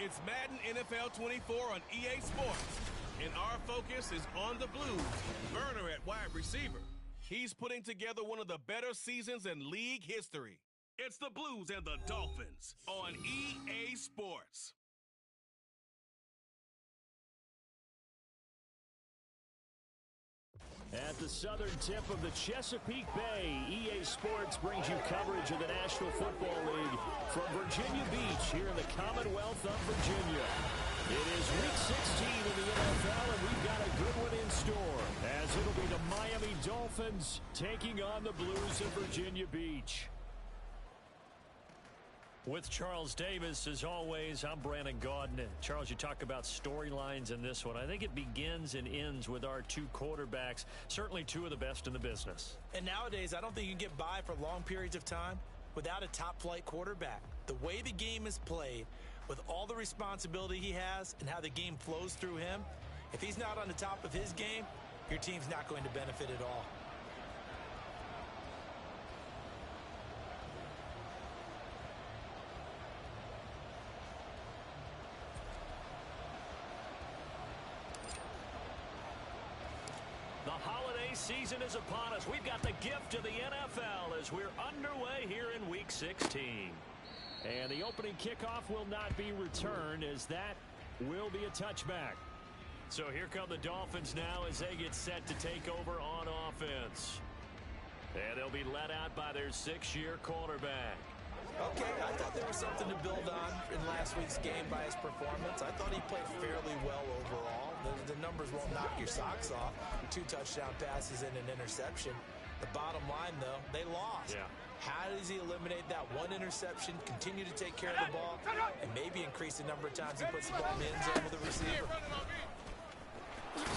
It's Madden NFL 24 on EA Sports, and our focus is on the Blues. Burner at wide receiver. He's putting together one of the better seasons in league history. It's the Blues and the Dolphins on EA Sports. At the southern tip of the Chesapeake Bay, EA Sports brings you coverage of the National Football League from Virginia Beach here in the Commonwealth of Virginia. It is Week 16 in the NFL, and we've got a good one in store, as it'll be the Miami Dolphins taking on the Blues of Virginia Beach. With Charles Davis, as always, I'm Brandon Gaudin. Charles, you talk about storylines in this one. I think it begins and ends with our two quarterbacks, certainly two of the best in the business. And nowadays, I don't think you can get by for long periods of time without a top-flight quarterback. The way the game is played, with all the responsibility he has and how the game flows through him, if he's not on the top of his game, your team's not going to benefit at all. The holiday season is upon us. We've got the gift of the NFL as we're underway here in Week 16. And the opening kickoff will not be returned, as that will be a touchback. So here come the Dolphins now as they get set to take over on offense. And they'll be led out by their 6-year quarterback. Okay, I thought there was something to build on in last week's game by his performance. I thought he played fairly well overall. The numbers won't knock your socks off. 2 touchdown passes and an interception. The bottom line, though, they lost. Yeah. How does he eliminate that one interception, continue to take care of the ball, and maybe increase the number of times he puts the ball in the end zone with a receiver?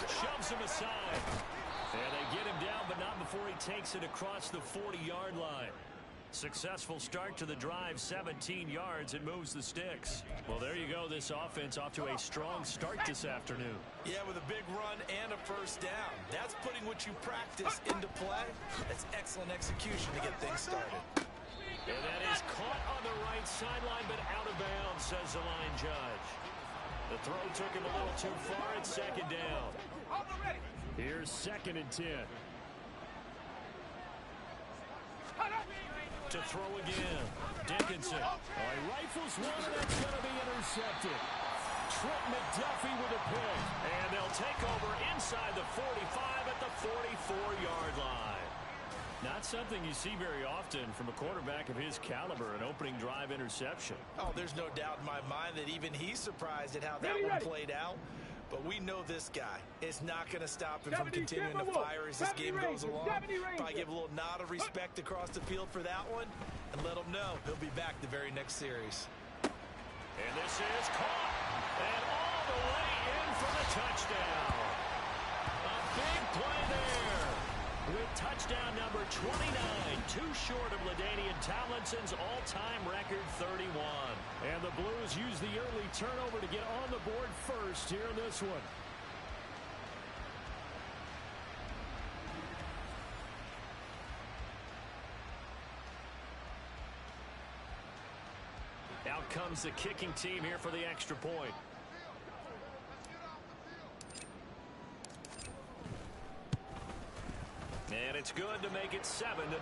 Shoves him aside. And they get him down, but not before he takes it across the 40-yard line. Successful start to the drive, 17 yards. It moves the sticks. Well, there you go. This offense off to a strong start this afternoon. Yeah, with a big run and a first down. That's putting what you practice into play. That's excellent execution to get things started. And that is caught on the right sideline, but out of bounds, says the line judge. The throw took him a little too far. It's second down. Here's 2nd and 10. To throw again. Dickinson. He rifles one, and that's going to be intercepted. Trent McDuffie with a pick. And they'll take over inside the 45 at the 44-yard line. Not something you see very often from a quarterback of his caliber, an opening drive interception. Oh, there's no doubt in my mind that even he's surprised at how that one played out. But we know this guy is not going to stop him from continuing to fire as this game goes along. Probably give a little nod of respect across the field for that one and let him know he'll be back the very next series. And this is caught. And all the way in for the touchdown. A big play there. With touchdown number 29, too short of LaDainian Tomlinson's all-time record 31. And the Blues use the early turnover to get on the board first here in this one. Out comes the kicking team here for the extra point. And it's good to make it 7-0. Well,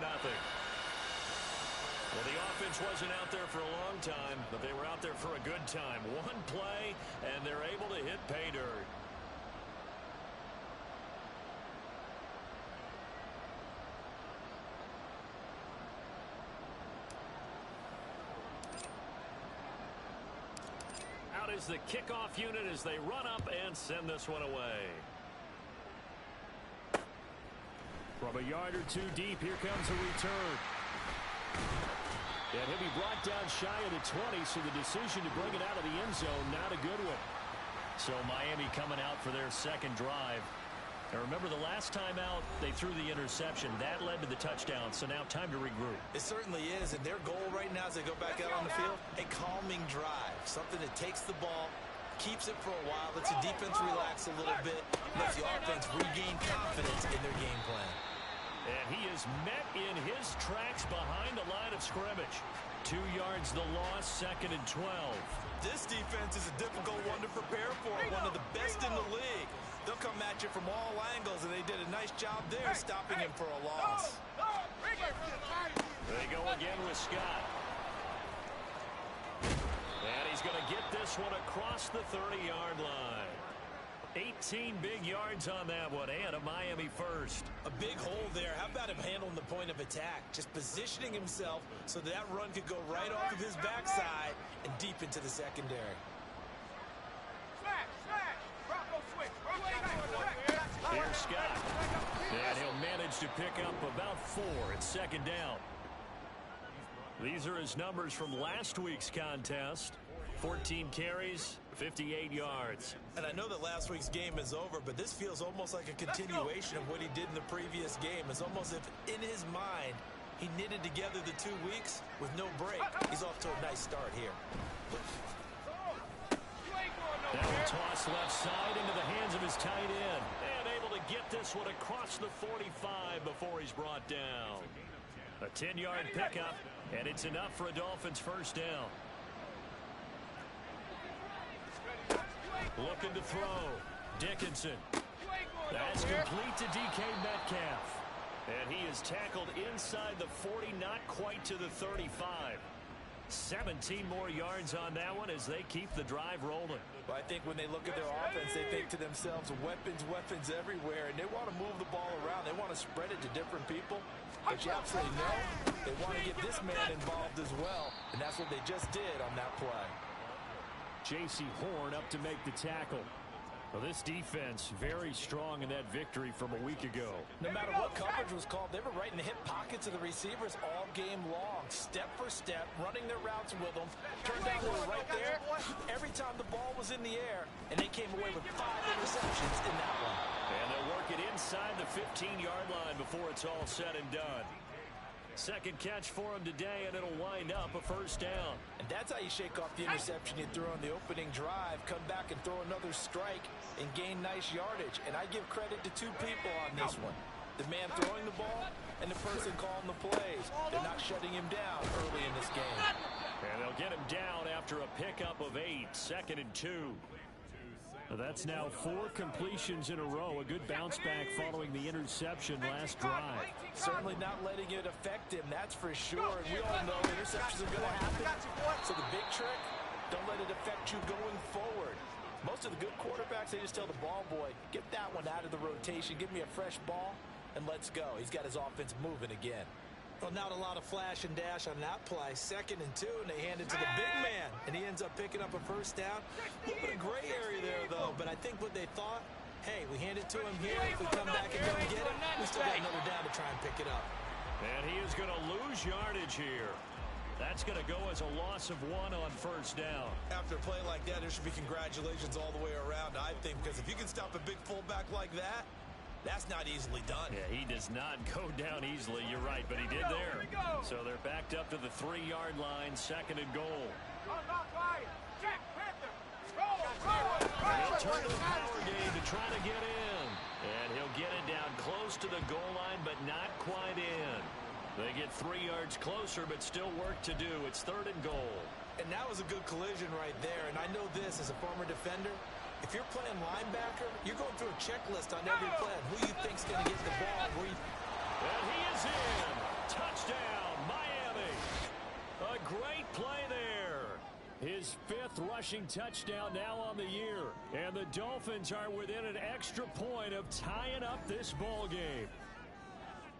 the offense wasn't out there for a long time, but they were out there for a good time. One play, and they're able to hit pay dirt. Out is the kickoff unit as they run up and send this one away. From a yard or two deep, here comes a return. And he'll be brought down shy of the 20, so the decision to bring it out of the end zone, not a good one. So Miami coming out for their second drive. And remember, the last time out, they threw the interception. That led to the touchdown, so now time to regroup. It certainly is, and their goal right now as they go back out on the field, a calming drive, something that takes the ball, keeps it for a while, lets the defense relax a little bit, lets the offense regain confidence in their game plan. And he is met in his tracks behind the line of scrimmage. 2 yards the loss, 2nd and 12. This defense is a difficult one to prepare for, one of the best in the league. They'll come at you from all angles, and they did a nice job there stopping him for a loss. They go again with Scott. And he's going to get this one across the 30-yard line. 18 big yards on that one, and a Miami first. A big hole there. How about him handling the point of attack? Just positioning himself so that run could go right off of his backside and deep into the secondary. Here's Scott. And he'll manage to pick up about 4 at 2nd down. These are his numbers from last week's contest. 14 carries, 58 yards. And I know that last week's game is over, but this feels almost like a continuation of what he did in the previous game. It's almost as if in his mind he knitted together the 2 weeks with no break. He's off to a nice start here. That one tossed left side into the hands of his tight end. And able to get this one across the 45 before he's brought down. A 10-yard pickup, and it's enough for a Dolphins first down. Looking to throw. Dickinson. That's complete to DK Metcalf. And he is tackled inside the 40, not quite to the 35. 17 more yards on that one as they keep the drive rolling. Well, I think when they look at their offense, they think to themselves, weapons everywhere, and they want to move the ball around. They want to spread it to different people. But you absolutely know they want to get this man involved as well, and that's what they just did on that play. J.C. Horn up to make the tackle. Well, this defense very strong in that victory from a week ago. No matter what coverage was called, they were right in the hip pockets of the receivers all game long. Step for step, running their routes with them. Turned out they were right there every time the ball was in the air, and they came away with 5 interceptions in that one. And they'll work it inside the 15-yard line before it's all said and done. Second catch for him today, and it'll wind up a first down. And that's how you shake off the interception you threw on the opening drive, come back and throw another strike and gain nice yardage. And I give credit to 2 people on this one. The man throwing the ball and the person calling the plays. They're not shutting him down early in this game. And they'll get him down after a pickup of 8, 2nd and 2. That's now 4 completions in a row. A good bounce back following the interception last drive. Certainly not letting it affect him, that's for sure. And we all know interceptions are going to happen. So the big trick, don't let it affect you going forward. Most of the good quarterbacks, they just tell the ball boy, get that one out of the rotation, give me a fresh ball, and let's go. He's got his offense moving again. Well, not a lot of flash and dash on that play. 2nd and 2, and they hand it to the big man, and he ends up picking up a first down. A little bit of gray area there, though, but I think what they thought, hey, we hand it to him here. If we come back and don't get it, we still got another down to try and pick it up. And he is going to lose yardage here. That's going to go as a loss of 1 on first down. After a play like that, there should be congratulations all the way around, I think, because if you can stop a big fullback like that, that's not easily done. Yeah, he does not go down easily. You're right, but he did there. So they're backed up to the 3-yard line, 2nd and goal. He'll turn to the power game to try to get in. And he'll get it down close to the goal line, but not quite in. They get 3 yards closer, but still work to do. It's 3rd and goal. And that was a good collision right there. And I know this as a former defender. If you're playing linebacker, you're going through a checklist on every play. Who you think's going to get the ball? And he is in. Touchdown, Miami. A great play there. His 5th rushing touchdown now on the year. And the Dolphins are within an extra point of tying up this ball game.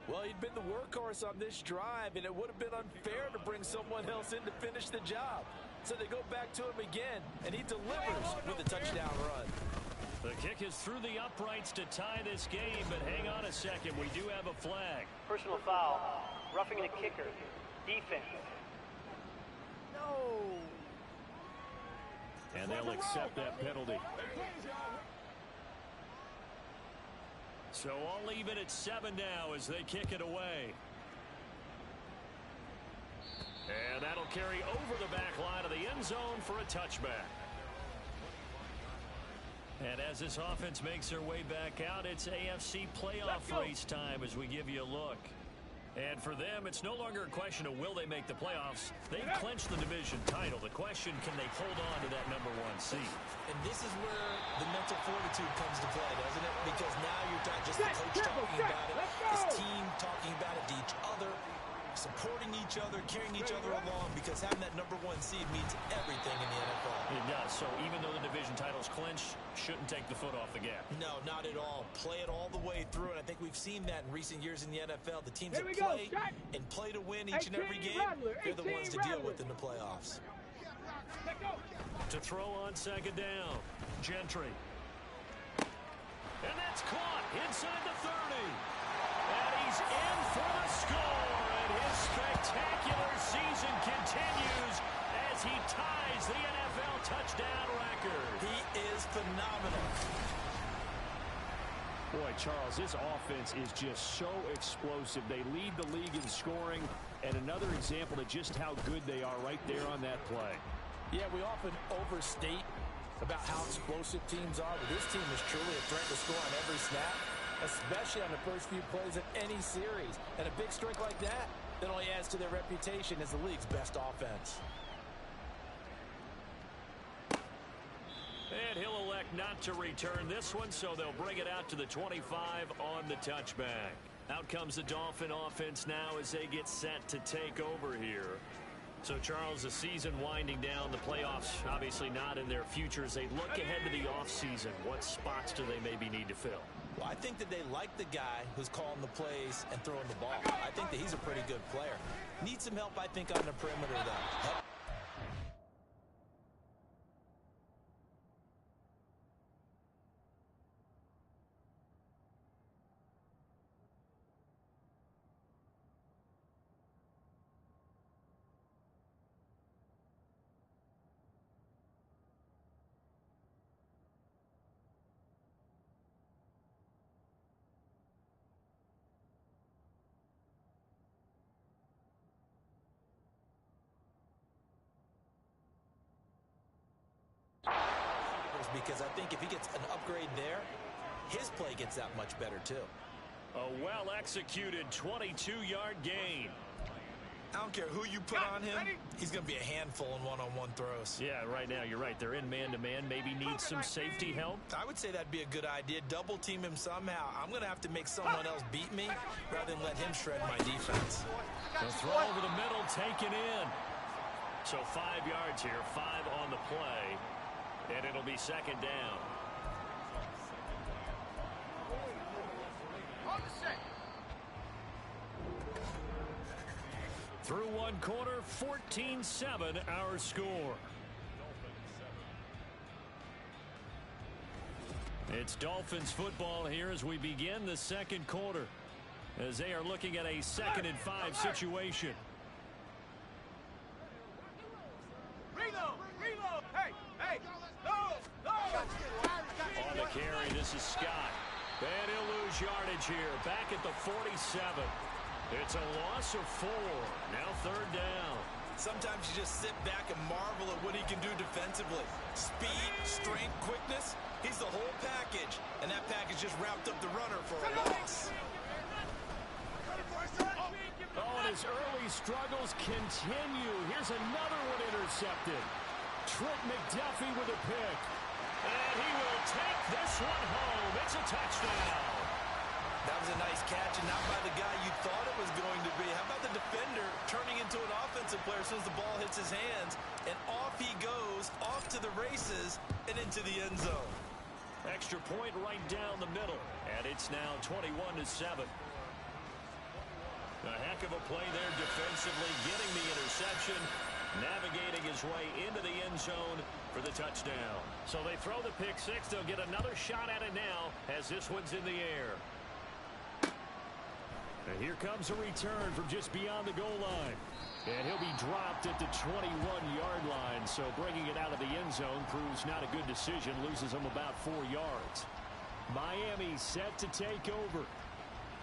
Well, he'd been the workhorse on this drive, and it would have been unfair to bring someone else in to finish the job. So they go back to him again, and he delivers with a touchdown run. The kick is through the uprights to tie this game, but hang on a second. We do have a flag. Personal foul. Roughing the kicker. Defense. No. And they'll accept that penalty. So all even at 7 now as they kick it away. And that'll carry over the back line of the end zone for a touchback. And as this offense makes their way back out, it's AFC playoff race time as we give you a look. And for them, it's no longer a question of will they make the playoffs. They've clinched the division title. The question, can they hold on to that #1 seed? And this is where the mental fortitude comes to play, doesn't it? Because now you're not just the coach talking about it, this team talking about it to each other, supporting each other, carrying each other along, because having that #1 seed means everything in the NFL. It does. So even though the division title's clinched, shouldn't take the foot off the gas. No, not at all. Play it all the way through, and I think we've seen that in recent years in the NFL. The teams that play and play to win each and every game, they're the ones to deal with in the playoffs. To throw on second down, Gentry. And that's caught inside the 30. And he's in for the score. And his spectacular season continues as he ties the NFL touchdown record. He is phenomenal. Boy, Charles, this offense is just so explosive. They lead the league in scoring, and another example of just how good they are right there on that play. Yeah, we often overstate about how explosive teams are, but this team is truly a threat to score on every snap, especially on the first few plays of any series. And a big streak like that only adds to their reputation as the league's best offense. And he'll elect not to return this one, so they'll bring it out to the 25 on the touchback. Out comes the Dolphin offense now as they get set to take over here. So, Charles, the season winding down, the playoffs obviously not in their future. As they look ahead to the offseason, what spots do they maybe need to fill? Well, I think that they like the guy who's calling the plays and throwing the ball. I think that he's a pretty good player. Needs some help, I think, on the perimeter, though. Because I think if he gets an upgrade there, his play gets that much better too. A well-executed 22-yard gain. I don't care who you put on him, he's going to be a handful in one-on-one throws. Yeah, right now you're right. They're in man-to-man. Maybe need some safety help. I would say that'd be a good idea. Double team him somehow. I'm going to have to make someone else beat me rather than let him shred my defense. The throw over the middle, taken in. So 5 yards here, 5 on the play. And it'll be second down. Through one quarter, 14-7 our score. It's Dolphins football here as we begin the second quarter, as they are looking at a 2nd and 5 situation. On the carry, this is Scott. And he'll lose yardage here. Back at the 47. It's a loss of 4. Now 3rd down. Sometimes you just sit back and marvel at what he can do defensively. Speed, strength, quickness. He's the whole package. And that package just wrapped up the runner for a loss. Oh, and his early struggles continue. Here's another one intercepted. Trent McDuffie with a pick. And he will take this one home. It's a touchdown. That was a nice catch, and not by the guy you thought it was going to be. How about the defender turning into an offensive player as soon as the ball hits his hands, and off he goes, off to the races, and into the end zone. Extra point right down the middle, and it's now 21-7. A heck of a play there defensively, getting the interception, navigating his way into the end zone for the touchdown. So they throw the pick six. They'll get another shot at it now as this one's in the air. And here comes a return from just beyond the goal line. And he'll be dropped at the 21-yard line. So bringing it out of the end zone proves not a good decision. Loses him about 4 yards. Miami set to take over.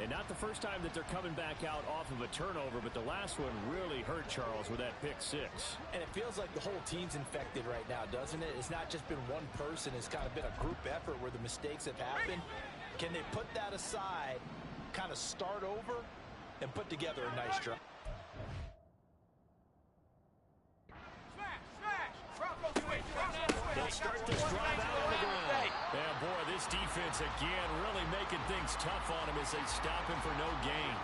And not the first time that they're coming back out off of a turnover, but the last one really hurt Charles with that pick six. And it feels like the whole team's infected right now, doesn't it? It's not just been one person. It's kind of been a group effort where the mistakes have happened. Can they put that aside, kind of start over, and put together a nice drive. They'll start this drive out on the ground. Yeah, boy, this defense again really making things tough on him as they stop him for no gain.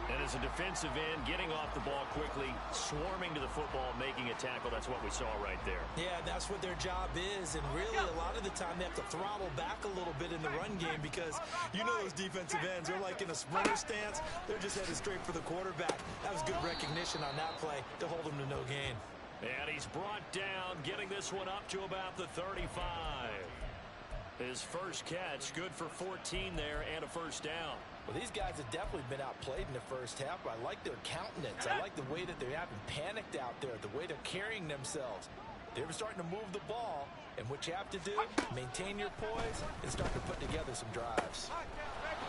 And as a defensive end, getting off the ball quickly, swarming to the football, making a tackle, that's what we saw right there. Yeah, that's what their job is, and really a lot of the time they have to throttle back a little bit in the run game because you know those defensive ends, they're like in a sprinter stance, they're just headed straight for the quarterback. That was good recognition on that play to hold him to no gain. And he's brought down, getting this one up to about the 35. His first catch, good for 14 there and a first down. Well, these guys have definitely been outplayed in the first half, but I like their countenance. I like the way that they haven't panicked out there, the way they're carrying themselves. They're starting to move the ball, and what you have to do, maintain your poise and start to put together some drives.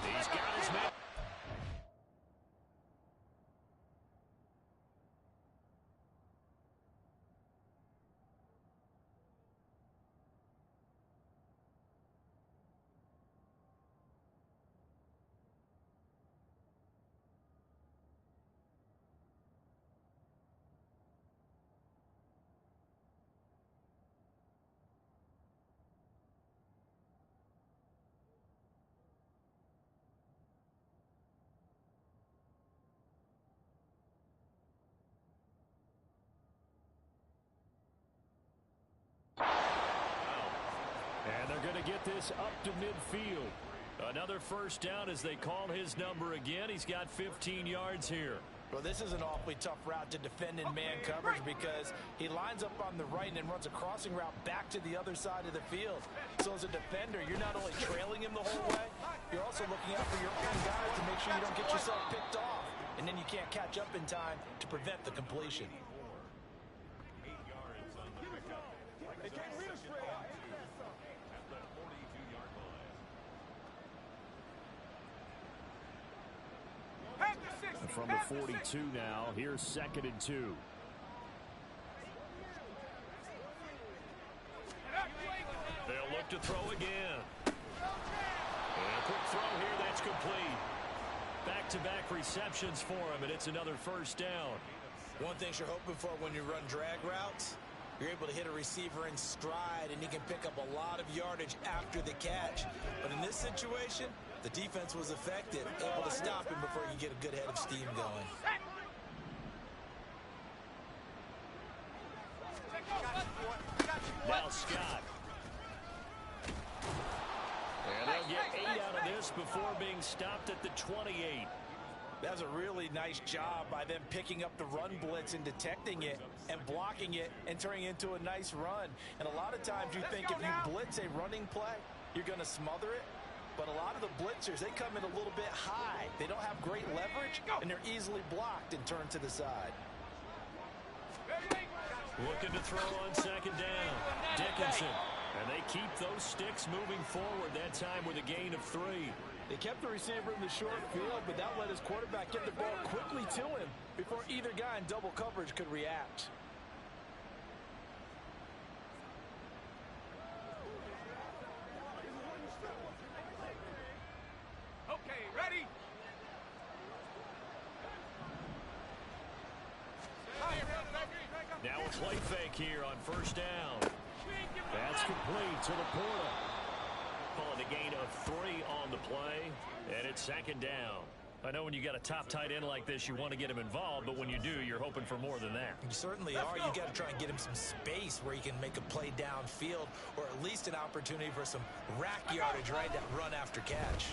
He's got his man. And they're going to get this up to midfield. Another first down as they call his number again. He's got 15 yards here. Well, this is an awfully tough route to defend in man coverage because he lines up on the right and runs a crossing route back to the other side of the field. So as a defender, you're not only trailing him the whole way, you're also looking out for your own guys to make sure you don't get yourself picked off. And then you can't catch up in time to prevent the completion. From the 42 now, here's 2nd and 2. They'll look to throw again. And a quick throw here, that's complete. Back-to-back receptions for him, and it's another first down. One thing you're hoping for when you run drag routes, you're able to hit a receiver in stride, and he can pick up a lot of yardage after the catch. But in this situation, the defense was effective, able to stop him before you get a good head of steam going. Now Scott. And they'll get 8 out of this before being stopped at the 28. That was a really nice job by them picking up the run blitz and detecting it and blocking it and turning it into a nice run. And a lot of times you think if you blitz a running play, you're going to smother it. But a lot of the blitzers, they come in a little bit high. They don't have great leverage, and they're easily blocked and turned to the side. Looking to throw on 2nd down. Dickinson. And they keep those sticks moving forward, that time with a gain of 3. They kept the receiver in the short field, but that let his quarterback get the ball quickly to him before either guy in double coverage could react. Okay, ready? Now a play fake here on 1st down. That's complete to Laporta. Calling a gain of 3 on the play, and it's 2nd down. I know when you got a top tight end like this, you want to get him involved, but when you do, you're hoping for more than that. You certainly are. You got to try and get him some space where he can make a play downfield, or at least an opportunity for some rack yardage, right? That run after catch.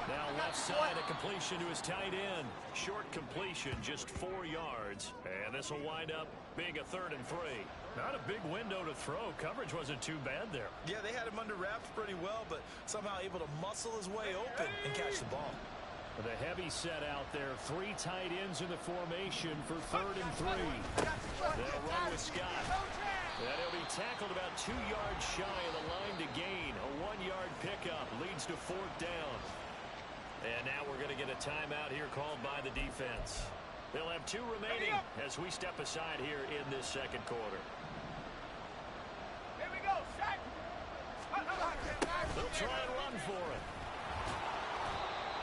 Now left side, a completion to his tight end. Short completion, just 4 yards. And this will wind up being a 3rd and 3. Not a big window to throw. Coverage wasn't too bad there. Yeah, they had him under wraps pretty well, but somehow able to muscle his way open and catch the ball. With a heavy set out there, 3 tight ends in the formation for 3rd and 3. They'll run with Scott. And he'll be tackled about 2 yards shy of the line to gain. A 1-yard pickup leads to 4th down. And now we're going to get a timeout here called by the defense. They'll have 2 remaining as we step aside here in this 2nd quarter. Here we go, set. They'll try and run for it.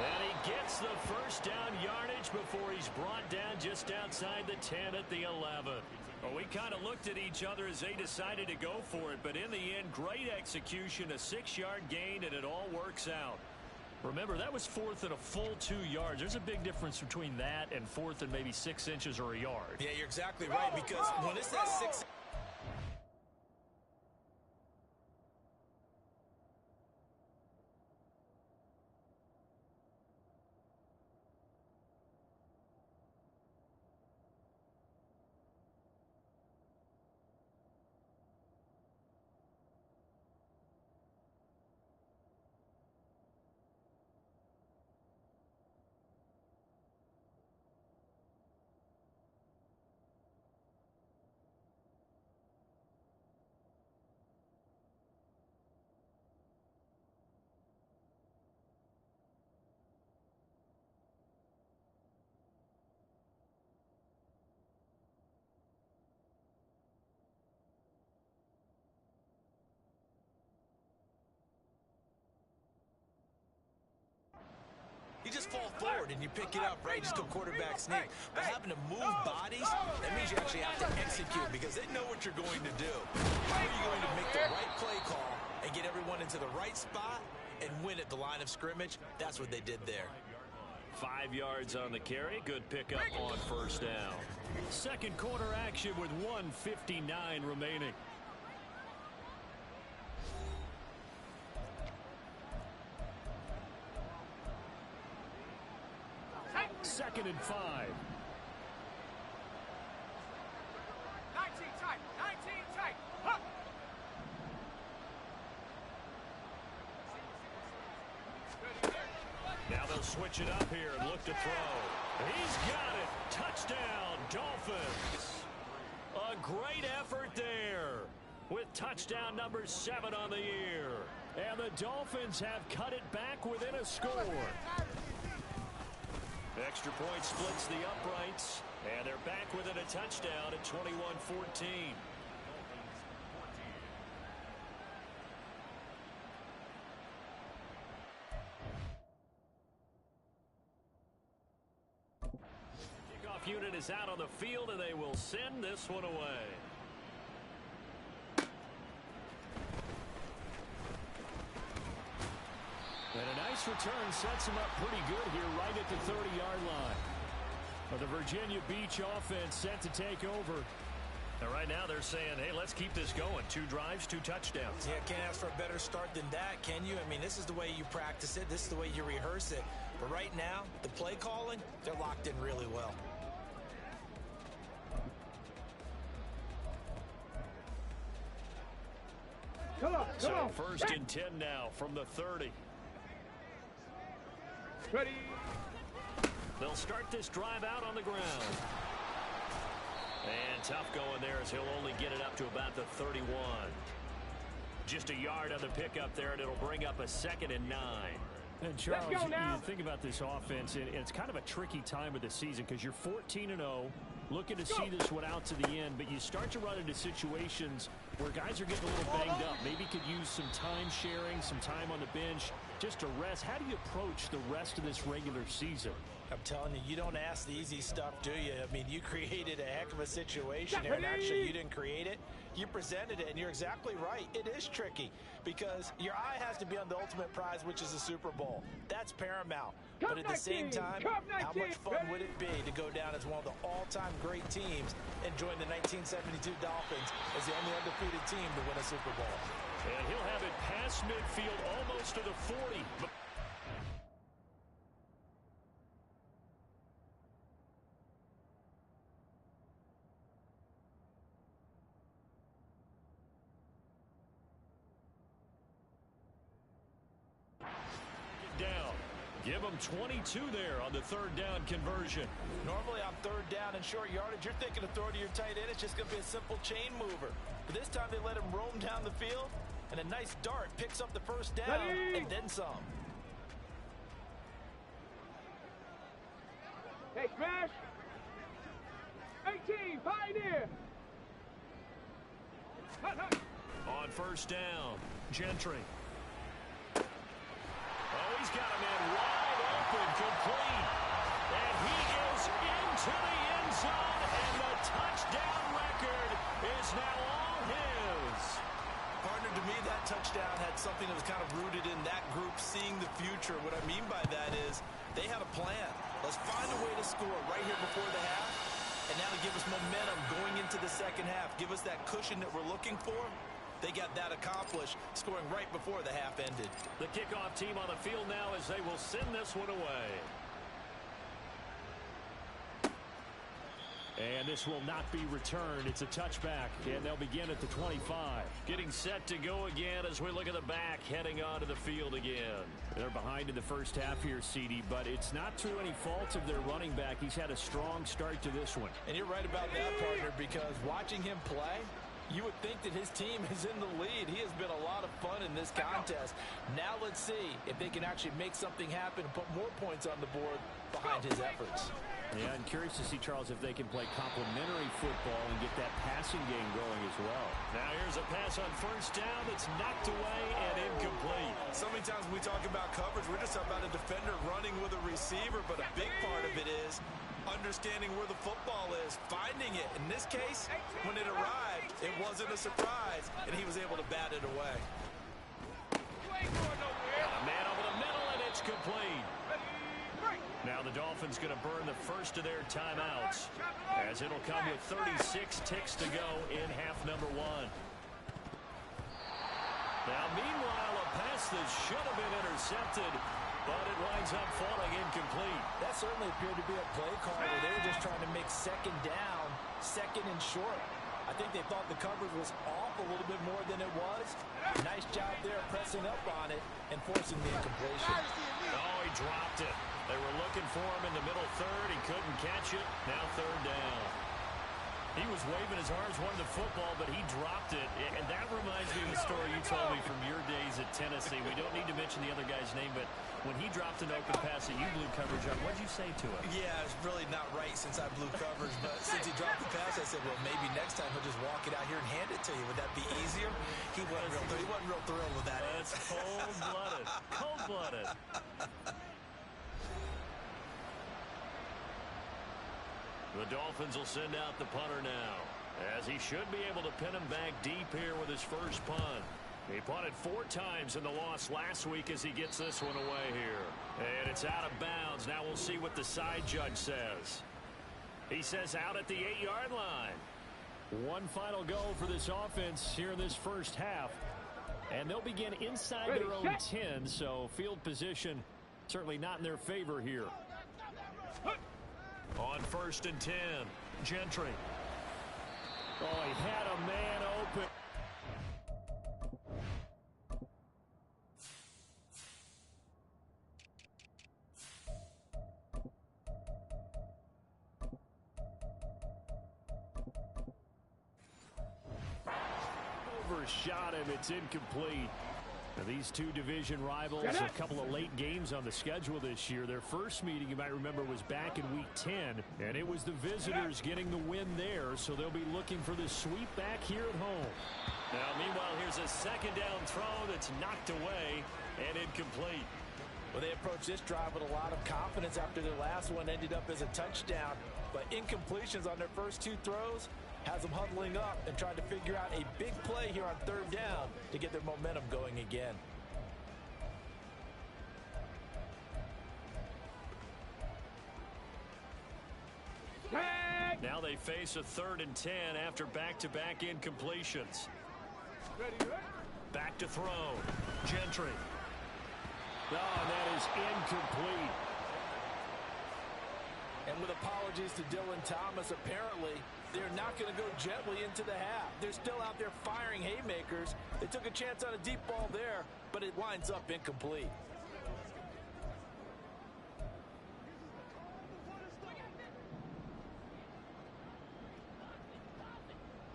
And he gets the first down yardage before he's brought down just outside the 10 at the 11. Well, we kind of looked at each other as they decided to go for it, but in the end, great execution, a 6-yard gain, and it all works out. Remember, that was fourth and a full 2 yards. There's a big difference between that and fourth and maybe 6 inches or a yard. Yeah, you're exactly right, because when it's that 6... You just fall forward and you pick it up, right? Just go quarterback sneak. But having to move bodies, that means you actually have to execute because they know what you're going to do. How are you going to make the right play call and get everyone into the right spot and win at the line of scrimmage? That's what they did there. 5 yards on the carry. Good pickup on first down. Second quarter action with 1:59 remaining. Second and 5. 19 tight. 19 tight. Huh. Now they'll switch it up here and look to throw. He's got it. Touchdown, Dolphins. A great effort there with touchdown number 7 on the year. And the Dolphins have cut it back within a score. Extra point splits the uprights, and they're back within a touchdown at 21-14. Kickoff unit is out on the field, and they will send this one away. And a nice return sets him up pretty good here right at the 30-yard line. But the Virginia Beach offense set to take over. And right now they're saying, hey, let's keep this going. 2 drives, 2 touchdowns. Yeah, can't ask for a better start than that, can you? I mean, this is the way you practice it. This is the way you rehearse it. But right now, the play calling, they're locked in really well. Come on. So first and 10 now from the 30. Ready. They'll start this drive out on the ground. And tough going there as he'll only get it up to about the 31. Just a yard on the pickup there, and it'll bring up a 2nd and 9. And Charles, you think about this offense, and it's kind of a tricky time of the season because you're 14-0, looking to see this one out to the end, but you start to run into situations where guys are getting a little banged up. Maybe could use some time sharing, some time on the bench, just to rest. How do you approach the rest of this regular season? I'm telling you, you don't ask the easy stuff, do you? I mean, you created a heck of a situation here, and actually you didn't create it. You presented it, and you're exactly right. It is tricky because your eye has to be on the ultimate prize, which is the Super Bowl. That's paramount. But at the same time, how much fun would it be to go down as one of the all-time great teams and join the 1972 Dolphins as the only undefeated team to win a Super Bowl? And he'll have it past midfield almost to the 40. Down. Give them 22 there on the 3rd down conversion. Normally on 3rd down and short yardage, you're thinking of throwing to your tight end. It's just going to be a simple chain mover. But this time they let him roam down the field, and a nice dart picks up the first down and then some. Hey, Smash. 18, Pioneer. On first down, Gentry. Oh, he's got a man wide open to the end zone, and the touchdown record is now all his. Partner, to me, that touchdown had something that was kind of rooted in that group seeing the future. What I mean by that is they had a plan. Let's find a way to score right here before the half, and now to give us momentum going into the second half. Give us that cushion that we're looking for. They got that accomplished, scoring right before the half ended. The kickoff team on the field now as they will send this one away. And this will not be returned. It's a touchback, and they'll begin at the 25. Getting set to go again as we look at the back, heading onto the field again. They're behind in the first half here, CD, but it's not through any fault of their running back. He's had a strong start to this one. And you're right about that, partner, because watching him play, you would think that his team is in the lead. He has been a lot of fun in this contest. Now let's see if they can actually make something happen and put more points on the board behind his efforts. Yeah, I'm curious to see, Charles, if they can play complementary football and get that passing game going as well. Now here's a pass on first down that's knocked away and incomplete. So many times when we talk about coverage, we're just about a defender running with a receiver, but a big part of it is understanding where the football is, finding it. In this case, when it arrived, it wasn't a surprise, and he was able to bat it away. A man over the middle, and it's complete. Now the Dolphins going to burn the first of their timeouts, as it'll come with 36 ticks to go in half number one. Now meanwhile, a pass that should have been intercepted, but it winds up falling incomplete. That certainly appeared to be a play call where they were just trying to make second down, second and short. I think they thought the coverage was off a little bit more than it was. Nice job there pressing up on it and forcing the incompletion. Oh, he dropped it. They were looking for him in the middle third. He couldn't catch it. Now third down. He was waving his arms, wanted the football, but he dropped it. And that reminds me of the story you told me from your days at Tennessee. We don't need to mention the other guy's name, but when he dropped an open pass that you blew coverage on, what did you say to him? Yeah, it's really not right since I blew coverage, but since he dropped the pass, I said, well, maybe next time he'll just walk it out here and hand it to you. Would that be easier? He wasn't real thrilled with that. That's cold-blooded. Cold-blooded. The Dolphins will send out the punter now, as he should be able to pin him back deep here with his first punt. He punted 4 times in the loss last week as he gets this one away here. And it's out of bounds. Now we'll see what the side judge says. He says out at the 8-yard line. One final go for this offense here in this first half. And they'll begin inside their own 10, so field position certainly not in their favor here. On 1st and 10, Gentry. Oh, he had a man open. Overshot him. It's incomplete. Now, these two division rivals, a couple of late games on the schedule this year. Their first meeting, you might remember, was back in Week 10, and it was the visitors getting the win there, so they'll be looking for the sweep back here at home. Now, meanwhile, here's a second down throw that's knocked away and incomplete. Well, they approached this drive with a lot of confidence after their last one ended up as a touchdown, but incompletions on their first 2 throws has them huddling up and trying to figure out a big play here on 3rd down to get their momentum going again. Now they face a 3rd and 10 after back-to-back incompletions. Back to throw. Gentry. Oh, that is incomplete. And with apologies to Dylan Thomas, apparently they're not going to go gently into the half. They're still out there firing haymakers. They took a chance on a deep ball there, but it winds up incomplete.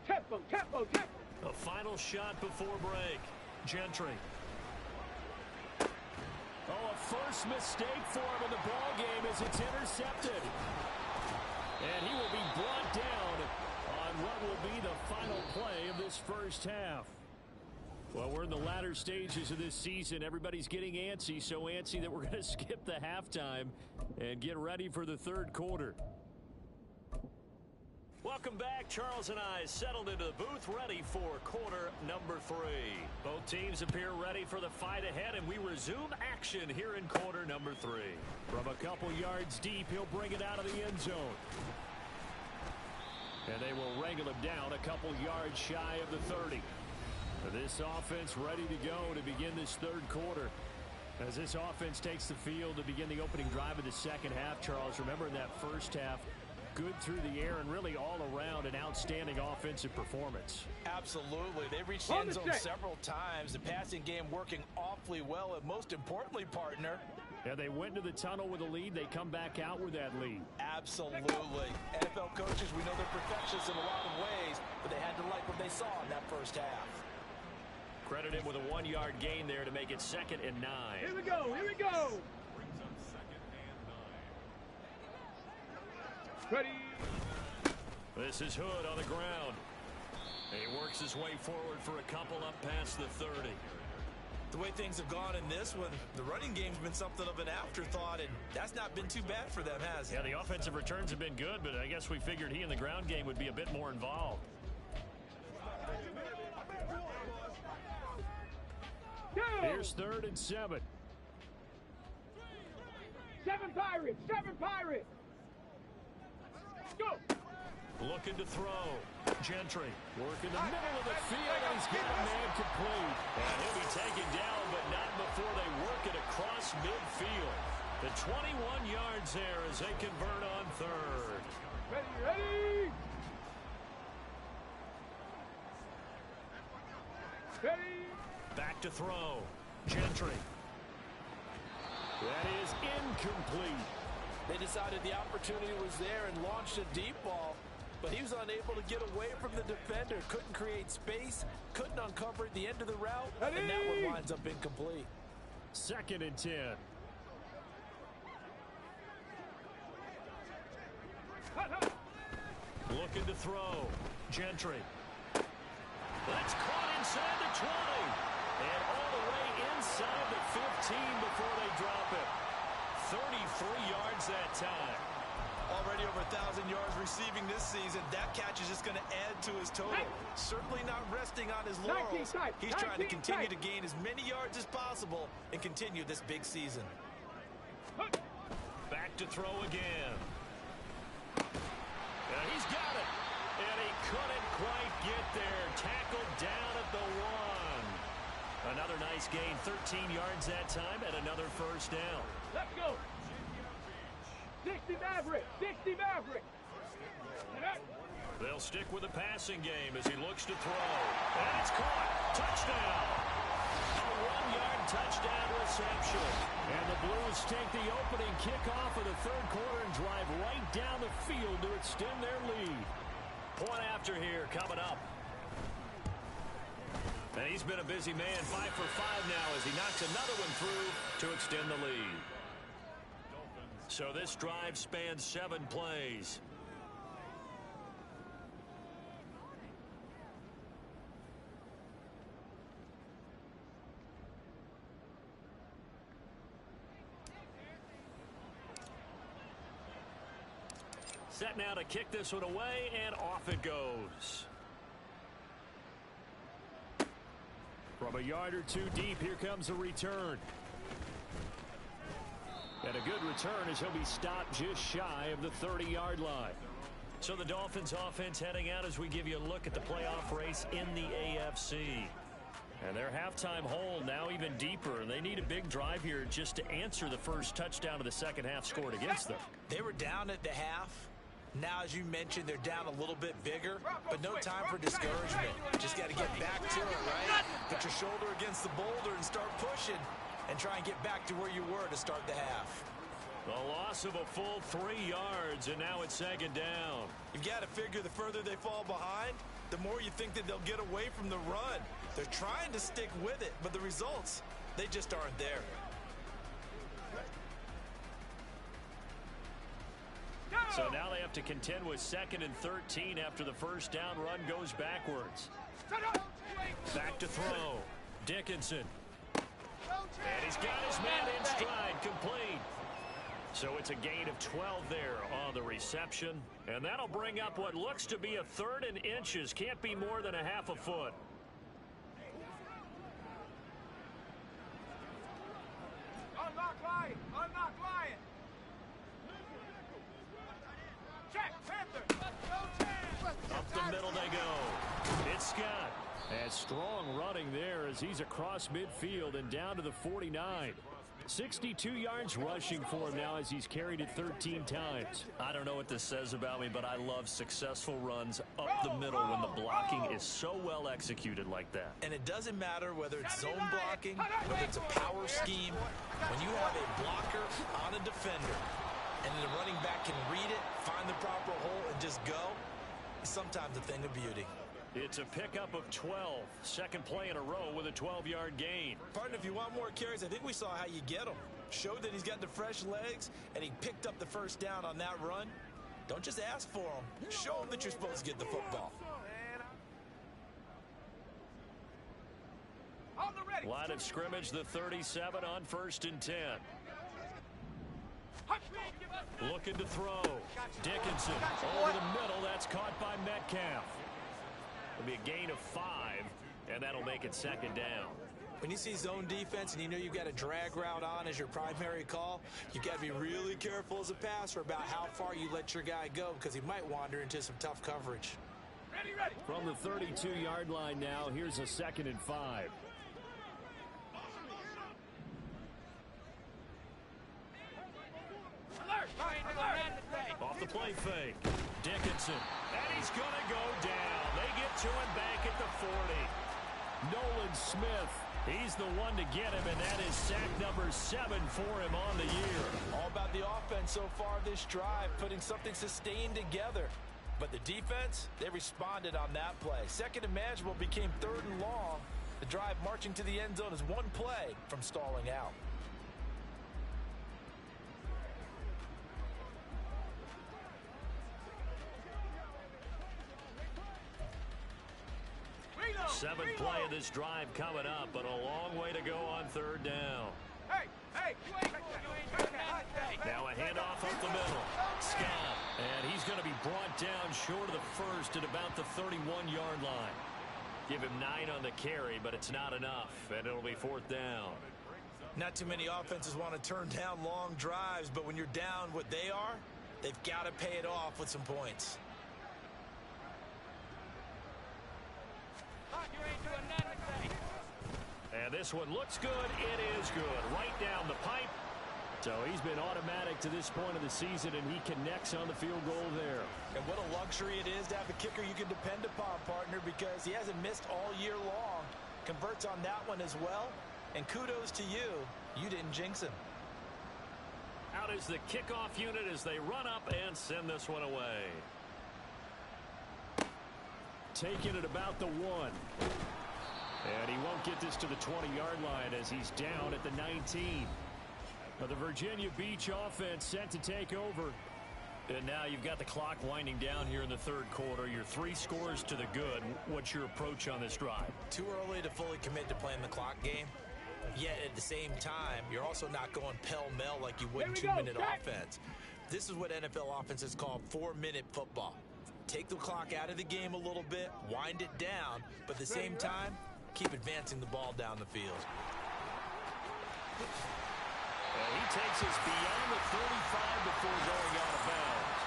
Tempo. A final shot before break. Gentry. Oh, a first mistake for him in the ball game as it's intercepted. And he will be brought down on what will be the final play of this first half. Well, we're in the latter stages of this season. Everybody's getting antsy, so antsy that we're going to skip the halftime and get ready for the third quarter. Welcome back. Charles and I settled into the booth, ready for quarter number 3. Both teams appear ready for the fight ahead, and we resume action here in quarter number 3. From a couple yards deep, he'll bring it out of the end zone. And they will wrangle him down a couple yards shy of the 30. This offense ready to go to begin this third quarter. As this offense takes the field to begin the opening drive of the second half, Charles, remember in that first half, good through the air and really all around an outstanding offensive performance. Absolutely. They reached the end zone several times. The passing game working awfully well. And most importantly, partner, yeah, they went into the tunnel with a lead. They come back out with that lead. Absolutely. NFL coaches, we know they're perfectionists in a lot of ways, but they had to like what they saw in that first half. Credit him with a 1-yard gain there to make it 2nd and 9. Here we go. Here we go. Ready. This is Hood on the ground. And he works his way forward for a couple up past the 30. The way things have gone in this one, the running game's been something of an afterthought, and that's not been too bad for them, has it? Yeah, the offensive returns have been good, but I guess we figured he in the ground game would be a bit more involved. Here's 3rd and 7. 7 Pirates. 7 Pirates. Go. Looking to throw. Gentry working the middle of the field, and he's got a man complete. And he'll be taken down, but not before they work it across midfield. The 21 yards there as they convert on 3rd. Ready. Ready. Back to throw. Gentry. That is incomplete. They decided the opportunity was there and launched a deep ball, but he was unable to get away from the defender. Couldn't create space, couldn't uncover at the end of the route, and that one winds up incomplete. 2nd and 10. Looking to throw. Gentry. That's caught inside the 20. And all the way inside the 15 before they drop it. 33 yards that time. Already over 1,000 yards receiving this season. That catch is just going to add to his total. Certainly not resting on his laurels. He's trying to continue to gain as many yards as possible and continue this big season. Back to throw again. And he's got it. And he couldn't quite get there. Tackled down at the 1. Another nice gain, 13 yards that time, and another first down. Let's go. 60 Maverick. 60 Maverick. They'll stick with the passing game as he looks to throw. And it's caught. Touchdown. A 1-yard touchdown reception. And the Blues take the opening kickoff of the third quarter and drive right down the field to extend their lead. Point after here coming up. And he's been a busy man, 5 for 5 now as he knocks another one through to extend the lead. So this drive spans 7 plays. Set now to kick this one away, and off it goes. From a yard or 2 deep, here comes a return. And a good return as he'll be stopped just shy of the 30-yard line. So the Dolphins offense heading out as we give you a look at the playoff race in the AFC. And their halftime hole now even deeper. They need a big drive here just to answer the first touchdown of the second half scored against them. They were down at the half. Now, as you mentioned, they're down a little bit bigger, but no time for discouragement. Just got to get back to it, right? Put your shoulder against the boulder and start pushing and try and get back to where you were to start the half. A loss of a full 3 yards, and now it's second down. You've got to figure the further they fall behind, the more you think that they'll get away from the run. They're trying to stick with it, but the results, they just aren't there. So now they have to contend with 2nd and 13 after the first down run goes backwards. Back to throw. Dickinson. And he's got his man in stride, complete. So it's a gain of 12 there on the reception. And that'll bring up what looks to be a 3rd and inches. Can't be more than a half a foot. Unlock line. Unlock line. Check. Panther. Up the middle they go. It's Scott. And strong running there as he's across midfield and down to the 49. 62 yards rushing for him now as he's carried it 13 times. I don't know what this says about me, but I love successful runs up the middle when the blocking is so well executed like that. And it doesn't matter whether it's zone blocking, whether it's a power scheme. When you have a blocker on a defender and the running back can read it, find the proper hole, and just go, it's sometimes a thing of beauty. It's a pickup of 12. Second play in a row with a 12-yard gain. Partner, if you want more carries, I think we saw how you get them. Showed that he's got the fresh legs, and he picked up the first down on that run. Don't just ask for them. Show them that you're supposed to get the football. Line of scrimmage, the 37 on 1st and 10. Looking to throw. Dickinson over the middle. That's caught by Metcalf. It'll be a gain of 5, and that'll make it 2nd down. When you see zone defense and you know you've got a drag route on as your primary call, you've got to be really careful as a passer about how far you let your guy go because he might wander into some tough coverage. From the 32-yard line now, here's a 2nd and 5. Off the play fake. Dickinson. And he's going to go down. They get to him back at the 40. Nolan Smith. He's the one to get him, and that is sack number 7 for him on the year. All about the offense so far this drive, putting something sustained together. But the defense, they responded on that play. 2nd and manageable became 3rd and long. The drive marching to the end zone is one play from stalling out. Seventh play of this drive coming up, but a long way to go on 3rd down. Now a handoff up the middle. Scott, and he's going to be brought down short of the 1st at about the 31-yard line. Give him 9 on the carry, but it's not enough, and it'll be 4th down. Not too many offenses want to turn down long drives, but when you're down what they are, they've got to pay it off with some points. And this one looks good. It is good. Right down the pipe. So he's been automatic to this point of the season, and he connects on the field goal there. And what a luxury it is to have a kicker you can depend upon, partner, because he hasn't missed all year long. Converts on that one as well. And kudos to you. You didn't jinx him. Out is the kickoff unit as they run up and send this one away. Taking it about the 1. And he won't get this to the 20-yard line as he's down at the 19. But the Virginia Beach offense set to take over. And now you've got the clock winding down here in the 3rd quarter. You're 3 scores to the good. What's your approach on this drive? Too early to fully commit to playing the clock game. Yet at the same time, you're also not going pell-mell like you would in 2-minute offense. This is what NFL offenses call 4-minute football. Take the clock out of the game a little bit, wind it down, but at the same time, keep advancing the ball down the field. He takes us beyond the 35 before going out of bounds.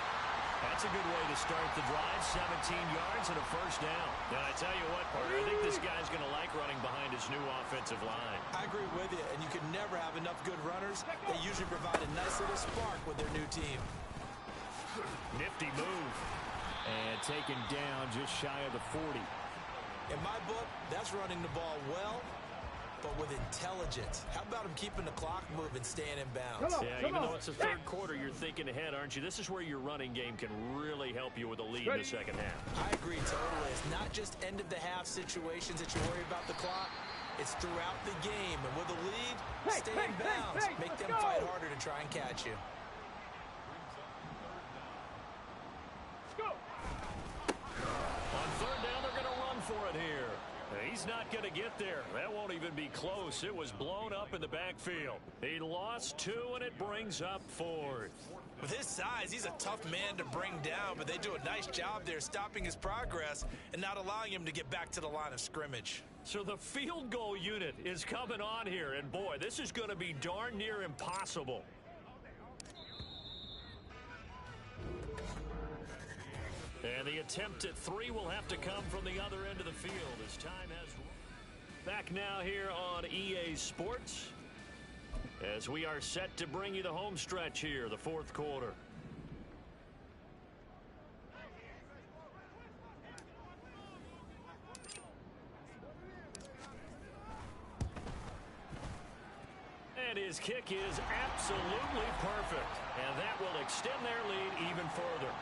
That's a good way to start the drive. 17 yards and a 1st down. And I tell you what, partner, I think this guy's going to like running behind his new offensive line. I agree with you, and you can never have enough good runners. They usually provide a nice little spark with their new team. Nifty move. And taken down just shy of the 40. In my book, that's running the ball well, but with intelligence. How about him keeping the clock moving, staying in bounds? Yeah, even though it's the 3rd quarter, you're thinking ahead, aren't you? This is where your running game can really help you with a lead in the 2nd half. I agree totally. It's not just end-of-the-half situations that you worry about the clock. It's throughout the game. And with a lead, stay in bounds. Make them fight harder to try and catch you. He's not going to get there. That won't even be close. It was blown up in the backfield. He lost 2, and it brings up 4th. With his size, he's a tough man to bring down, but they do a nice job there stopping his progress and not allowing him to get back to the line of scrimmage. So the field goal unit is coming on here, and boy, this is going to be darn near impossible. And the attempt at 3 will have to come from the other end of the field as time has back now here on EA Sports as we are set to bring you the home stretch here, the 4th quarter. And his kick is absolutely perfect, and that will extend their lead even further.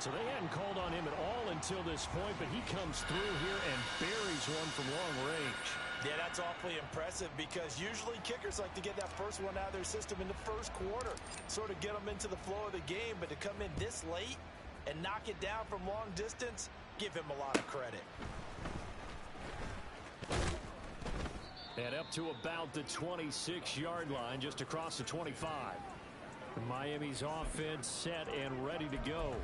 So they hadn't called on him at all until this point, but he comes through here and buries one from long range. Yeah, that's awfully impressive because usually kickers like to get that first one out of their system in the first quarter, sort of get them into the flow of the game, but to come in this late and knock it down from long distance, give him a lot of credit. And up to about the 26-yard line, just across the 25. Miami's offense set and ready to go.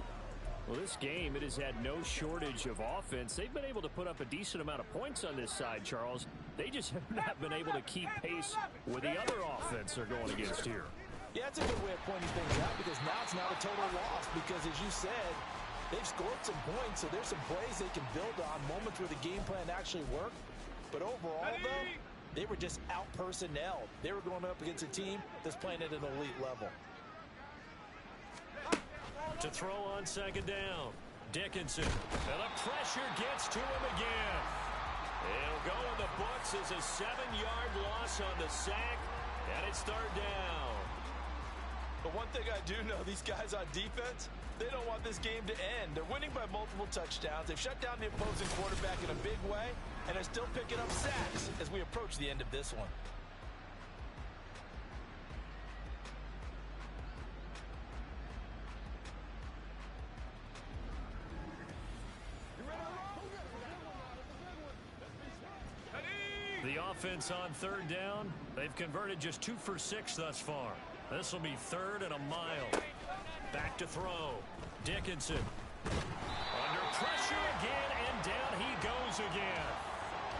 Well, this game, it has had no shortage of offense. They've been able to put up a decent amount of points on this side, Charles. They just have not been able to keep pace with the other offense they're going against here. Yeah, that's a good way of pointing things out because now it's not a total loss because, as you said, they've scored some points, so there's some plays they can build on, moments where the game plan actually worked. But overall, though, they were just out-personnelled. They were going up against a team that's playing at an elite level. To throw on second down, Dickinson. And the pressure gets to him again. It'll go in the books as a 7-yard loss on the sack, and it's 3rd down. But one thing I do know, these guys on defense, they don't want this game to end. They're winning by multiple touchdowns. They've shut down the opposing quarterback in a big way, and they're still picking up sacks as we approach the end of this one. The offense on 3rd down, they've converted just 2 for 6 thus far. This will be 3rd and a mile. Back to throw. Dickinson. Under pressure again, and down he goes again.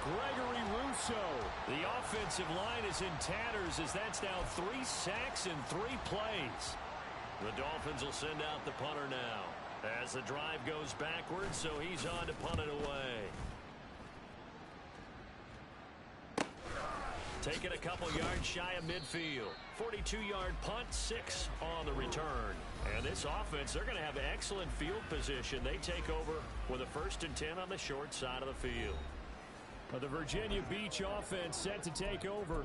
Gregory Rousseau. The offensive line is in tatters as that's now 3 sacks in 3 plays. The Dolphins will send out the punter now as the drive goes backwards, so he's on to punt it away. Taking a couple yards shy of midfield. 42-yard punt, 6 on the return. And this offense, they're going to have excellent field position. They take over with a 1st and 10 on the short side of the field. The Virginia Beach offense set to take over.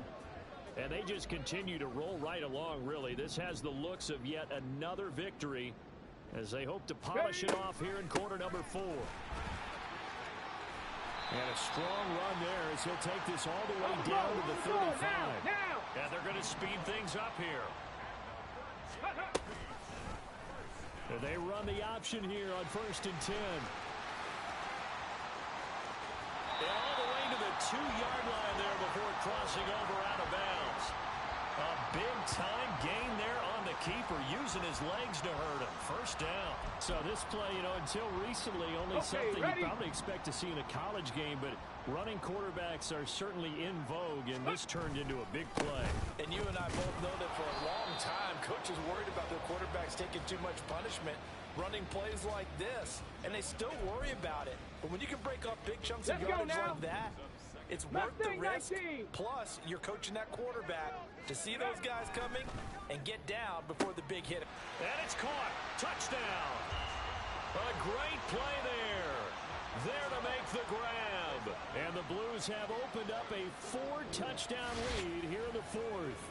And they just continue to roll right along, really. This has the looks of yet another victory as they hope to polish it off here in quarter number 4. And a strong run there as he'll take this all the way down to the 35. And they're going to speed things up here. And they run the option here on 1st and 10. And all the way to the 2-yard line there before crossing over out of bounds. A big-time gain there on the keeper, using his legs to hurt him. 1st down. So this play, until recently, only something you probably expect to see in a college game, but running quarterbacks are certainly in vogue, and this turned into a big play. And you and I both know that for a long time, coaches worried about their quarterbacks taking too much punishment, running plays like this, and they still worry about it. But when you can break up big chunks of yardage like that, it's worth the risk. Plus, you're coaching that quarterback to see those guys coming and get down before the big hit. And it's caught. Touchdown. A great play there. There to make the grab. And the Blues have opened up a 4-touchdown lead here in the 4th.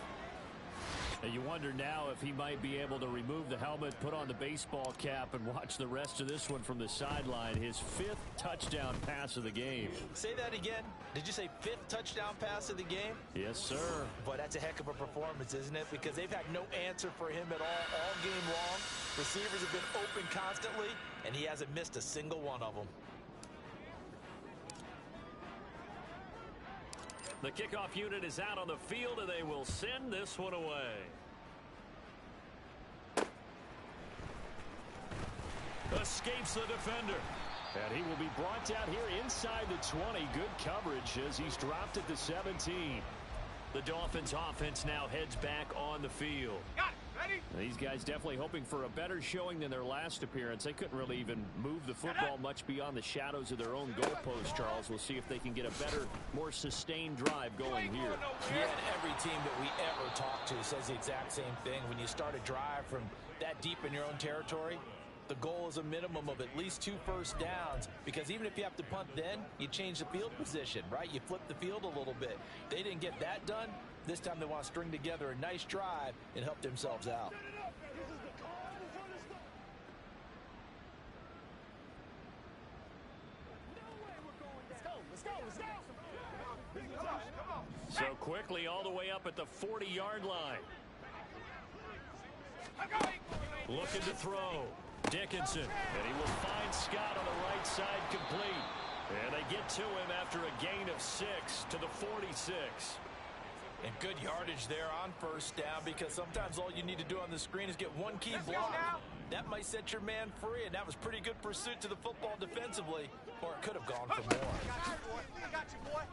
And you wonder now if he might be able to remove the helmet, put on the baseball cap, and watch the rest of this one from the sideline. His 5th touchdown pass of the game. Say that again. Did you say 5th touchdown pass of the game? Yes, sir. Boy, that's a heck of a performance, isn't it? Because they've had no answer for him at all game long. Receivers have been open constantly, and he hasn't missed a single one of them. The kickoff unit is out on the field, and they will send this one away. Escapes the defender. And he will be brought down here inside the 20. Good coverage as he's dropped at the 17. The Dolphins offense now heads back on the field. Got it. Ready? These guys definitely hoping for a better showing than their last appearance. They couldn't really even move the football much beyond the shadows of their own goalpost, Charles. We'll see if they can get a better, more sustained drive going here. Yeah, and every team that we ever talk to says the exact same thing. When you start a drive from that deep in your own territory, the goal is a minimum of at least 2 first downs, because even if you have to punt then, you change the field position, right? You flip the field a little bit. They didn't get that done. This time they want to string together a nice drive and help themselves out. So quickly all the way up at the 40-yard line. Looking to throw. Dickinson, and he will find Scott on the right side complete. And they get to him after a gain of 6 to the 46. And good yardage there on first down, because sometimes all you need to do on the screen is get one key block. That might set your man free, and that was pretty good pursuit to the football defensively, or it could have gone for more. I got you, boy.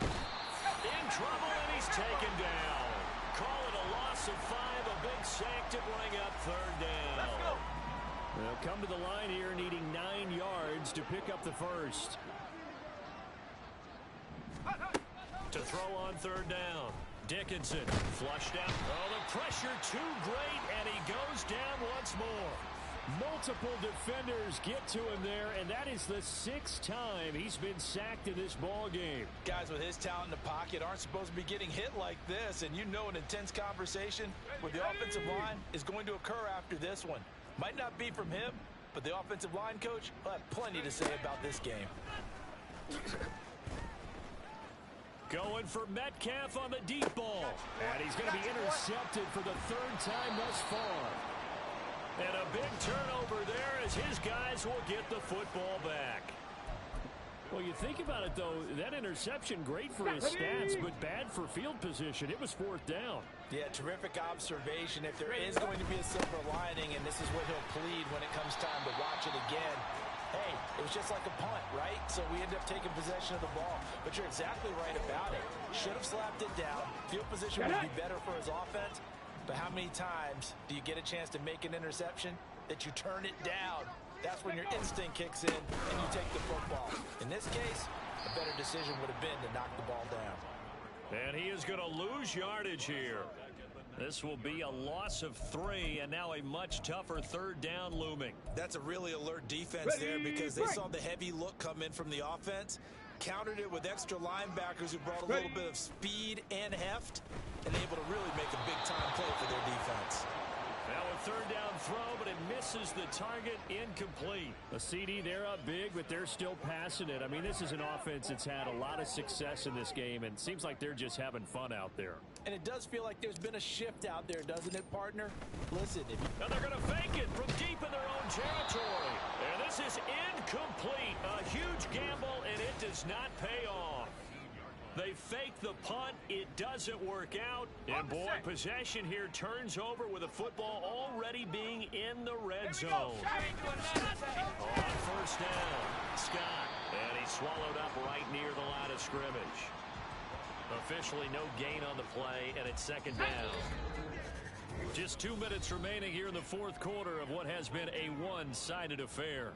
In trouble, and he's taken down. Call it a loss of 5, a big sack to bring up third down. Let's go. They'll come to the line here needing 9 yards to pick up the first. To throw on third down. Dickinson flushed out. Oh, the pressure too great, and he goes down once more. Multiple defenders get to him there, and that is the 6th time he's been sacked in this ball game. Guys with his talent in the pocket aren't supposed to be getting hit like this, and you know an intense conversation with the offensive line is going to occur after this one. Might not be from him, but the offensive line coach will have plenty to say about this game. Going for Metcalf on the deep ball. And he's going to be intercepted for the 3rd time thus far. And a big turnover there as his guys will get the football back. Well, you think about it, though, that interception, great for his stats, but bad for field position. It was 4th down. Yeah, terrific observation. If there is going to be a silver lining, and this is what he'll plead when it comes time to watch it again, hey, it was just like a punt, right? So we ended up taking possession of the ball. But you're exactly right about it. Should have slapped it down. Field position would be better for his offense. But how many times do you get a chance to make an interception that you turn it down? That's when your instinct kicks in and you take the football. In this case, a better decision would have been to knock the ball down. And he is going to lose yardage here. This will be a loss of 3, and now a much tougher 3rd down looming. That's a really alert defense there, because they saw the heavy look come in from the offense, countered it with extra linebackers who brought a little bit of speed and heft, and able to really make a big-time play for their defense. Now a 3rd down throw, but it misses the target, incomplete. A CD, they're up big, but they're still passing it. I mean, this is an offense that's had a lot of success in this game, and it seems like they're just having fun out there. And it does feel like there's been a shift out there, doesn't it, partner? Listen, if you... Now they're going to fake it from deep in their own territory. And this is incomplete. A huge gamble, and it does not pay off. They fake the punt. It doesn't work out. And, boy, possession here turns over with a football already being in the red zone. On first down, Scott. And he's swallowed up right near the line of scrimmage. Officially no gain on the play, and it's 2nd down. Just 2 minutes remaining here in the 4th quarter of what has been a one-sided affair.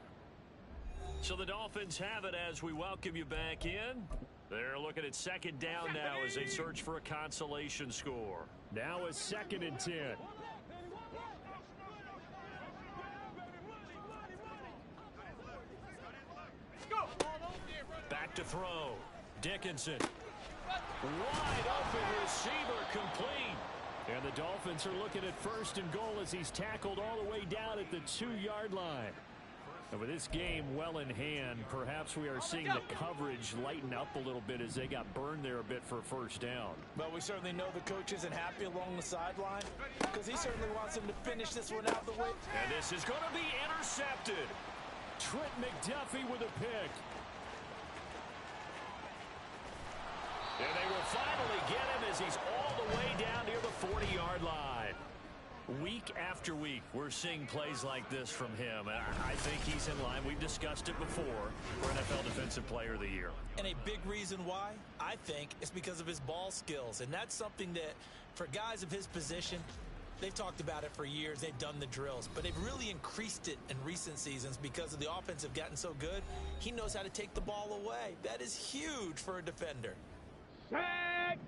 So the Dolphins have it as we welcome you back in. They're looking at 2nd down now as they search for a consolation score. Now a 2nd and 10. Back to throw. Dickinson. Wide open receiver complete. And the Dolphins are looking at 1st and goal as he's tackled all the way down at the 2-yard line. And with this game well in hand, perhaps we are seeing the coverage lighten up a little bit as they got burned there a bit for 1st down. But we certainly know the coach isn't happy along the sideline, because he certainly wants him to finish this one out the way. And this is going to be intercepted. Trent McDuffie with a pick. And they will finally get him as he's all the way down near the 40-yard line. Week after week, we're seeing plays like this from him. I think he's in line. We've discussed it before for NFL Defensive Player of the Year. And a big reason why, I think, is because of his ball skills. And that's something that, for guys of his position, they've talked about it for years. They've done the drills. But they've really increased it in recent seasons because of the offense have gotten so good. He knows how to take the ball away. That is huge for a defender. Set.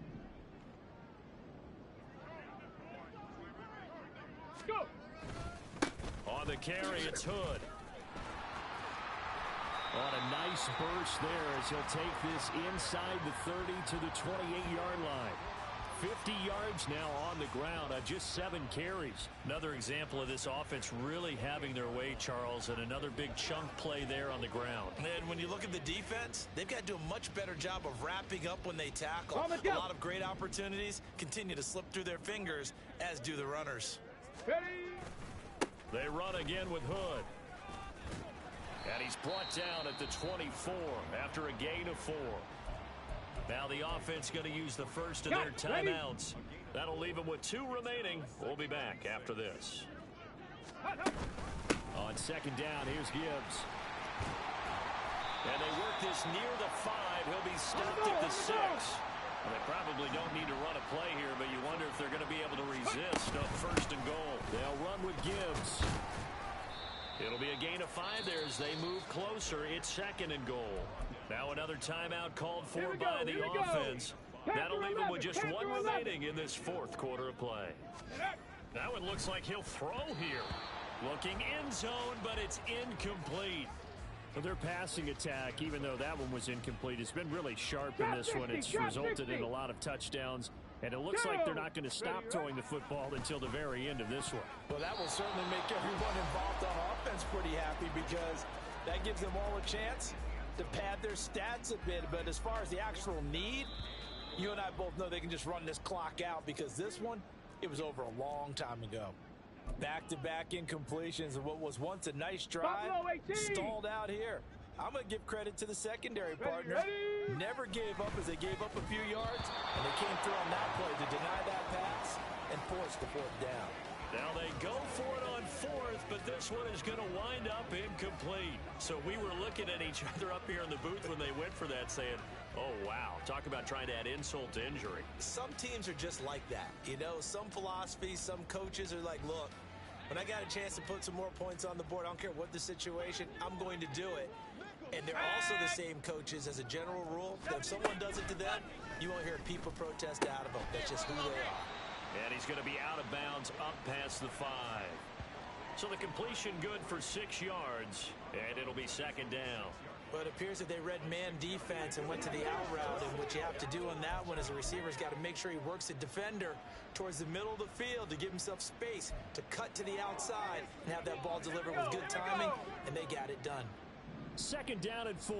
Go. On the carry, it's Hood. On a nice burst there as he'll take this inside the 30 to the 28-yard line. 50 yards now on the ground on just 7 carries. Another example of this offense really having their way, Charles, and another big chunk play there on the ground. And when you look at the defense, they've got to do a much better job of wrapping up when they tackle. A lot of great opportunities continue to slip through their fingers, as do the runners. Ready. They run again with Hood. And he's brought down at the 24 after a gain of 4. Now the offense going to use the first of their timeouts. That'll leave them with 2 remaining. We'll be back after this. On second down, here's Gibbs. And they work this near the 5. He'll be stopped at the 6. Well, they probably don't need to run a play here, but you wonder if they're going to be able to resist on first and goal. They'll run with Gibbs. It'll be a gain of 5 there as they move closer. It's second and goal. Now another timeout called for by the offense. That'll leave him with just 1 remaining in this 4th quarter of play. That one looks like he'll throw here. Looking end zone, but it's incomplete. Well, their passing attack, even though that one was incomplete, has been really sharp in this one. It's resulted in a lot of touchdowns, and it looks like they're not going to stop throwing the football until the very end of this one. Well, that will certainly make everyone involved on offense pretty happy because that gives them all a chance to pad their stats a bit. But as far as the actual need, you and I both know they can just run this clock out because this one, it was over a long time ago. Back-to-back incompletions of what was once a nice drive stalled out here. I'm going to give credit to the secondary partner. Never gave up as they gave up a few yards, and they came through on that play to deny that pass and force the 4th down. Now they go for it on 4th, but this one is going to wind up incomplete. So we were looking at each other up here in the booth when they went for that saying, oh, wow, talk about trying to add insult to injury. Some teams are just like that. You know, some philosophies, some coaches are like, look, when I got a chance to put some more points on the board, I don't care what the situation, I'm going to do it. And they're also the same coaches as a general rule that if someone does it to them, you won't hear people protest out of them. That's just who they are. And he's going to be out of bounds up past the 5. So the completion good for 6 yards, and it'll be second down. But it appears that they read man defense and went to the out route, and what you have to do on that one as a receiver's got to make sure he works the defender towards the middle of the field to give himself space to cut to the outside and have that ball delivered with good timing, and they got it done. Second down and 4.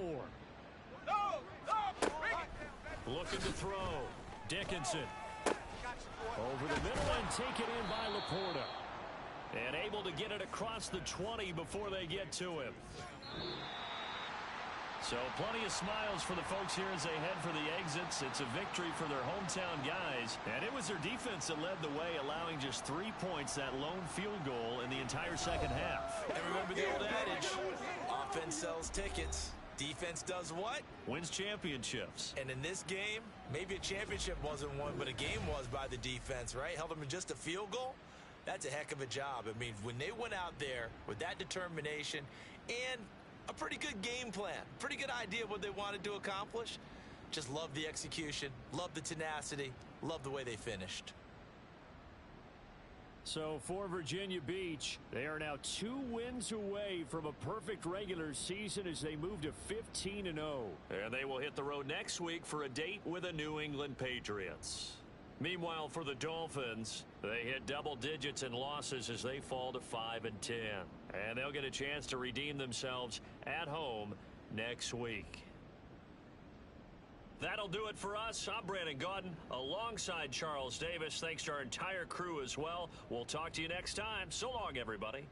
Looking to throw. Dickinson. Over the middle and taken in by Laporta. And able to get it across the 20 before they get to him. So plenty of smiles for the folks here as they head for the exits. It's a victory for their hometown guys. And it was their defense that led the way, allowing just 3 points, that lone field goal in the entire second half. And remember the old adage, offense sells tickets. Defense does what? Wins championships. And in this game, maybe a championship wasn't won, but a game was by the defense, right? Held them to just a field goal. That's a heck of a job. I mean, when they went out there with that determination and a pretty good game plan, pretty good idea of what they wanted to accomplish, just love the execution, love the tenacity, love the way they finished. So for Virginia Beach, they are now 2 wins away from a perfect regular season as they move to 15-0. And they will hit the road next week for a date with the New England Patriots. Meanwhile, for the Dolphins, they hit double digits in losses as they fall to 5-10. And they'll get a chance to redeem themselves at home next week. That'll do it for us. I'm Brandon Gaudin alongside Charles Davis. Thanks to our entire crew as well. We'll talk to you next time. So long, everybody.